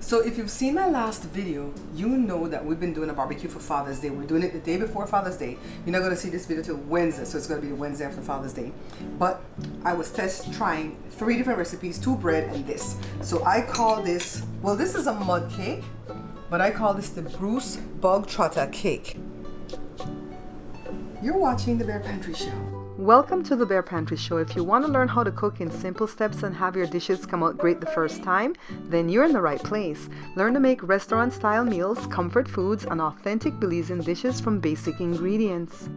So if you've seen my last video, you know that we've been doing a barbecue for Father's Day. We're doing it the day before Father's Day. You're not going to see this video till Wednesday, so it's going to be the Wednesday after Father's Day. But I was trying 3 different recipes, 2 bread and this. So I call this, well, this is a mud cake, but I call this the Bruce Bogtrotter cake. You're watching the Bare Pantry Show. Welcome to the Bare Pantry Show. If you want to learn how to cook in simple steps and have your dishes come out great the first time, then you're in the right place. Learn to make restaurant-style meals, comfort foods, and authentic Belizean dishes from basic ingredients.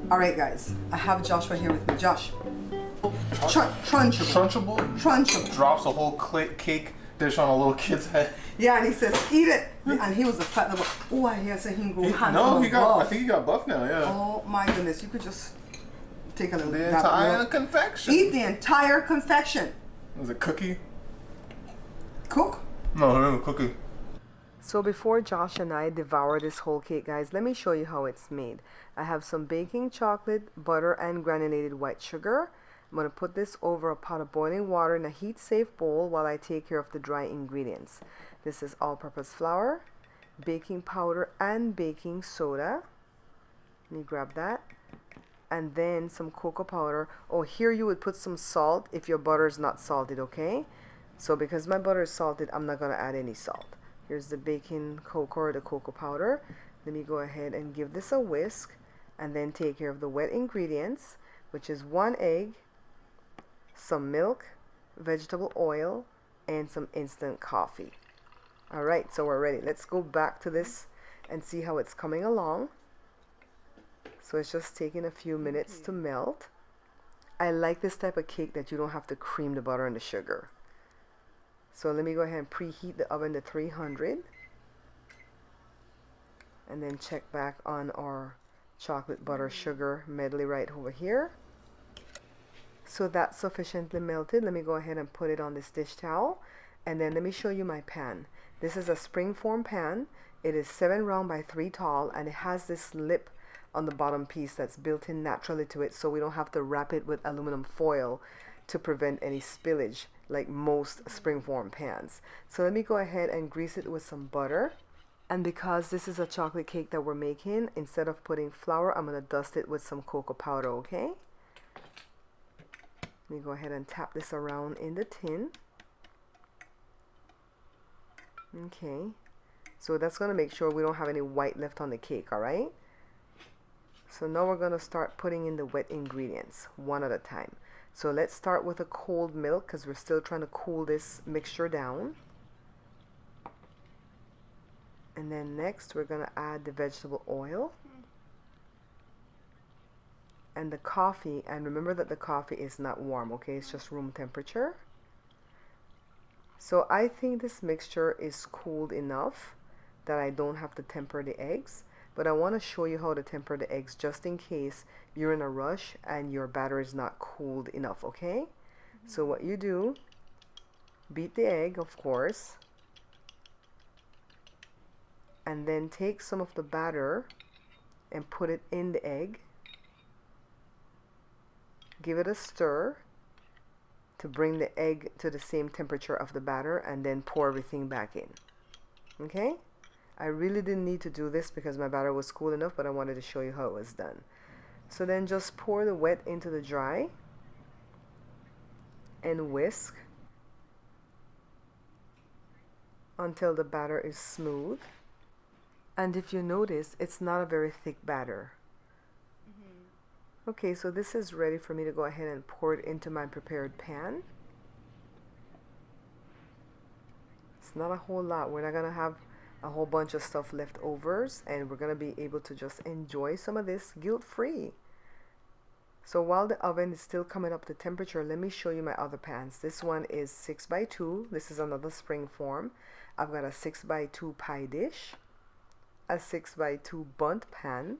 Alright guys, I have Joshua here with me. Josh. Trunchable. Drops a whole cake dish on a little kid's head. Yeah, and he says, eat it. And he was a fat little, oh, I hear say he go No, I think he got buff now, yeah. Oh my goodness, you could just take a little bit. The entire confection. Eat the entire confection. Was it cookie? Cook? No, it was cookie. So before Josh and I devour this whole cake, guys, let me show you how it's made. I have some baking chocolate, butter, and granulated white sugar. I'm going to put this over a pot of boiling water in a heat-safe bowl while I take care of the dry ingredients. This is all-purpose flour, baking powder, and baking soda. Let me grab that. And then some cocoa powder. Oh, here you would put some salt if your butter is not salted, okay? So because my butter is salted, I'm not going to add any salt. Here's the baking cocoa or the cocoa powder. Let me go ahead and give this a whisk and then take care of the wet ingredients, which is 1 egg, some milk, vegetable oil, and some instant coffee. Alright, so we're ready. Let's go back to this and see how it's coming along. So it's just taking a few minutes to melt. I like this type of cake that you don't have to cream the butter and the sugar. So let me go ahead and preheat the oven to 300. And then check back on our chocolate butter sugar medley right over here. So that's sufficiently melted. Let me go ahead and put it on this dish towel. And then let me show you my pan. This is a springform pan. It is 7 round by 3 tall, and it has this lip on the bottom piece that's built in naturally to it, so we don't have to wrap it with aluminum foil to prevent any spillage like most springform pans. So let me go ahead and grease it with some butter. And because this is a chocolate cake that we're making, instead of putting flour, I'm going to dust it with some cocoa powder, okay? Let me go ahead and tap this around in the tin. Okay, so that's going to make sure we don't have any white left on the cake, alright? So now we're going to start putting in the wet ingredients one at a time. So let's start with a cold milk because we're still trying to cool this mixture down. And then next we're going to add the vegetable oil and the coffee, and remember that the coffee is not warm, okay? It's just room temperature. So I think this mixture is cooled enough that I don't have to temper the eggs, but I want to show you how to temper the eggs just in case you're in a rush and your batter is not cooled enough, okay? So what you do, beat the egg, of course, and then take some of the batter and put it in the egg. Give it a stir to bring the egg to the same temperature of the batter, and then pour everything back in. Okay? I really didn't need to do this because my batter was cool enough, but I wanted to show you how it was done. So then just pour the wet into the dry and whisk until the batter is smooth. And if you notice, it's not a very thick batter. Okay, so this is ready for me to go ahead and pour it into my prepared pan. It's not a whole lot. We're not going to have a whole bunch of stuff left overs, and we're going to be able to just enjoy some of this guilt-free. So while the oven is still coming up to temperature, let me show you my other pans. This one is 6 by 2. This is another spring form. I've got a 6 by 2 pie dish, a 6 by 2 bundt pan,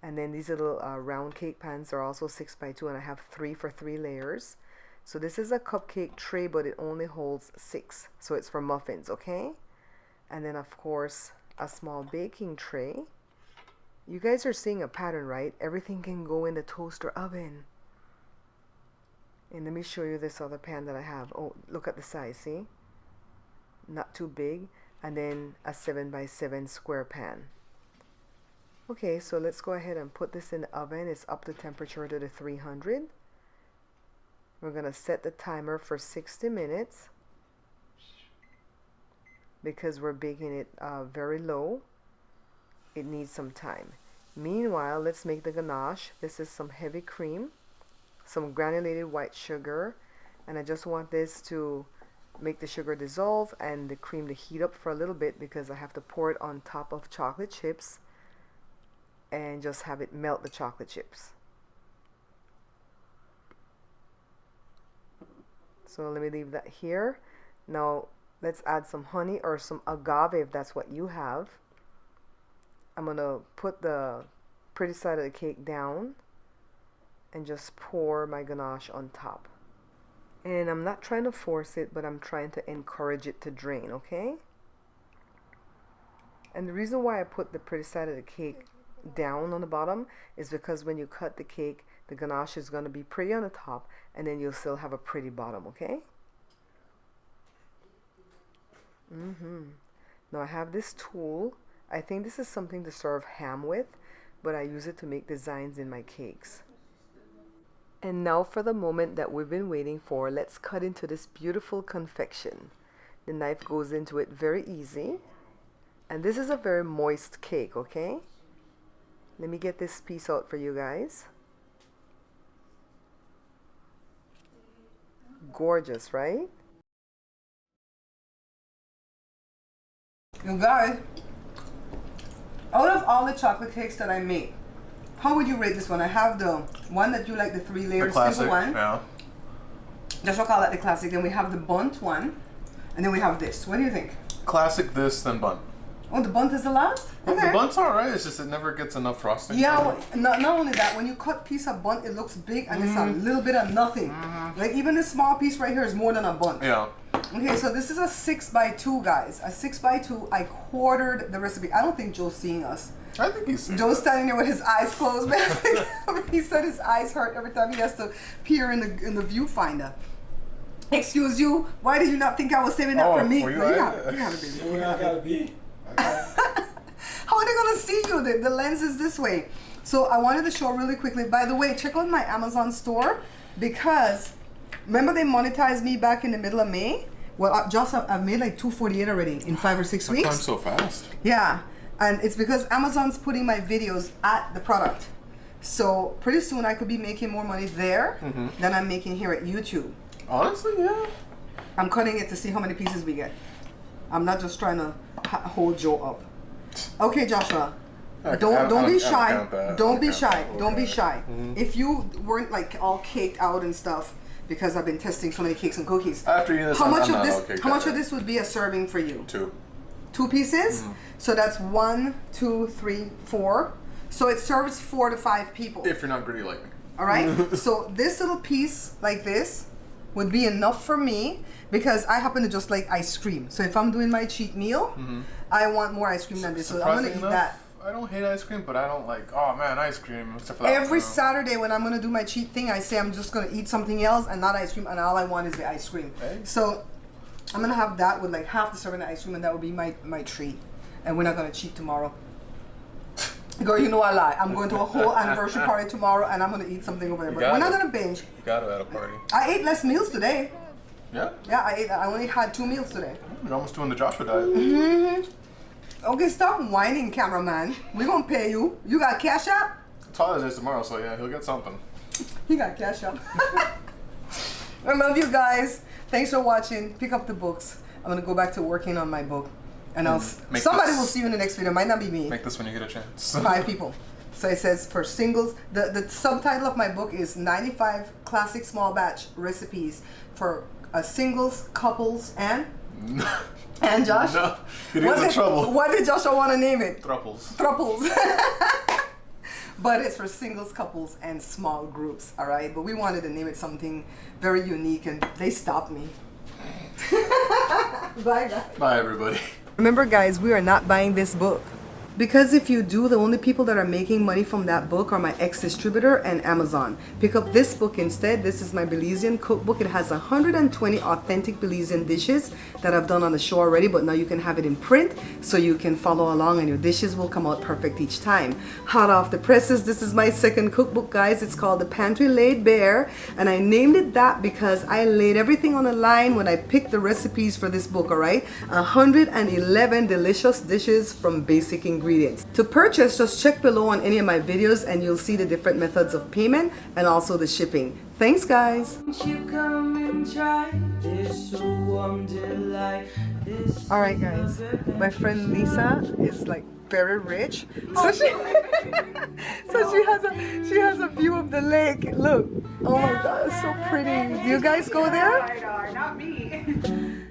and then these little round cake pans are also 6 by 2, and I have 3 for 3 layers. So this is a cupcake tray, but it only holds 6, so it's for muffins, okay? And then of course a small baking tray. You guys are seeing a pattern, right? Everything can go in the toaster oven. And let me show you this other pan that I have. Oh, look at the size, see? Not too big. And then a 7x7 square pan. Okay, so let's go ahead and put this in the oven. It's up to temperature to the 300. We're going to set the timer for 60 minutes because we're baking it very low. It needs some time. Meanwhile, let's make the ganache. This is some heavy cream, some granulated white sugar, and I just want this to make the sugar dissolve and the cream to heat up for a little bit because I have to pour it on top of chocolate chips and just have it melt the chocolate chips. So let me leave that here. Now let's add some honey or some agave if that's what you have. I'm gonna put the pretty side of the cake down and just pour my ganache on top. And I'm not trying to force it, but I'm trying to encourage it to drain, okay? And the reason why I put the pretty side of the cake down on the bottom is because when you cut the cake, the ganache is going to be pretty on the top and then you'll still have a pretty bottom, okay? Now I have this tool. I think this is something to serve ham with, but I use it to make designs in my cakes. And now for the moment that we've been waiting for, let's cut into this beautiful confection. The knife goes into it very easy. And this is a very moist cake, okay? Let me get this piece out for you guys. Gorgeous, right? You guys, out of all the chocolate cakes that I make, how would you rate this one? I have the one that you like, the 3-layer simple one. Yeah. Just we'll call that the classic. Then we have the bunt one, and then we have this. What do you think? Classic, this, then bun. Oh, the bunt is the last? Well, Okay. the bun's alright, it's just it never gets enough frosting. Yeah, well, not only that, when you cut piece of bunt, it looks big and it's a little bit of nothing. Like even this small piece right here is more than a bunt. Yeah. Okay, so this is a 6x2, guys. A 6x2. I quartered the recipe. I don't think Joe's seeing us. I think he's seen Joe's standing there with his eyes closed, man. He said his eyes hurt every time he has to peer in the viewfinder. Excuse you, why did you not think I was saving that for me? Were you No, you right? gotta be. Where I gotta be? How are they gonna see you? The lens is this way. So I wanted to show really quickly. By the way, check out my Amazon store because remember they monetized me back in the middle of May. Well, I've made like $248 already in 5 or 6 weeks. Time so fast. Yeah, and it's because Amazon's putting my videos at the product. So pretty soon I could be making more money there than I'm making here at YouTube. Honestly, yeah. I'm cutting it to see how many pieces we get. I'm not just trying to hold Joe up. Okay, Joshua. Don't be shy. Don't be shy. Don't be shy. If you weren't like all caked out and stuff, because I've been testing so many cakes and cookies. After eating this, how much I'm of not this? okay How much of this would be a serving for you? 2. 2 pieces. So that's 1, 2, 3, 4. So it serves 4 to 5 people. If you're not greedy like me. All right. So this little piece like this would be enough for me because I happen to just like ice cream. So if I'm doing my cheat meal, I want more ice cream than this. So I'm gonna eat that. I don't hate ice cream, but I don't like, oh man, ice cream. Except for that, Every you know. Saturday when I'm gonna do my cheat thing, I say I'm just gonna eat something else and not ice cream, and all I want is the ice cream. Hey. So I'm gonna have that with like half the serving of ice cream, and that would be my treat. And we're not gonna cheat tomorrow. Girl, you know I lie. I'm going to a whole anniversary party tomorrow, and I'm gonna eat something over there. But we're not gonna binge. You gotta at a party. I ate less meals today. Yeah? Yeah, I only had 2 meals today. You're almost doing the Joshua diet. Okay, stop whining, cameraman. We're gonna pay you. You got CashApp? Tyler's is tomorrow, so yeah, he'll get something. He got CashApp. I love you guys. Thanks for watching. Pick up the books. I'm gonna go back to working on my book. And somebody will see you in the next video. Might not be me. Make this when you get a chance. 5 people. So it says for singles. The subtitle of my book is 95 classic small batch recipes for singles, couples, and Josh. No, you get in trouble. What did Joshua want to name it? Thruples. Thruples. But it's for singles, couples, and small groups. All right. But we wanted to name it something very unique, and they stopped me. Bye, guys. Bye, everybody. Remember, guys, we are not buying this book. Because if you do, the only people that are making money from that book are my ex-distributor and Amazon. Pick up this book instead. This is my Belizean Cookbook. It has 120 authentic Belizean dishes that I've done on the show already, but now you can have it in print so you can follow along and your dishes will come out perfect each time. Hot off the presses, this is my second cookbook, guys. It's called the Pantry Laid Bare, and I named it that because I laid everything on the line when I picked the recipes for this book, all right? 111 delicious dishes from basic ingredients. To purchase, just check below on any of my videos and you'll see the different methods of payment and also the shipping. Thanks, guys. All right, guys. My friend Lisa is like very rich, so she she has a view of the lake. Look, oh my God, it's so pretty. Do you guys go there? Not me.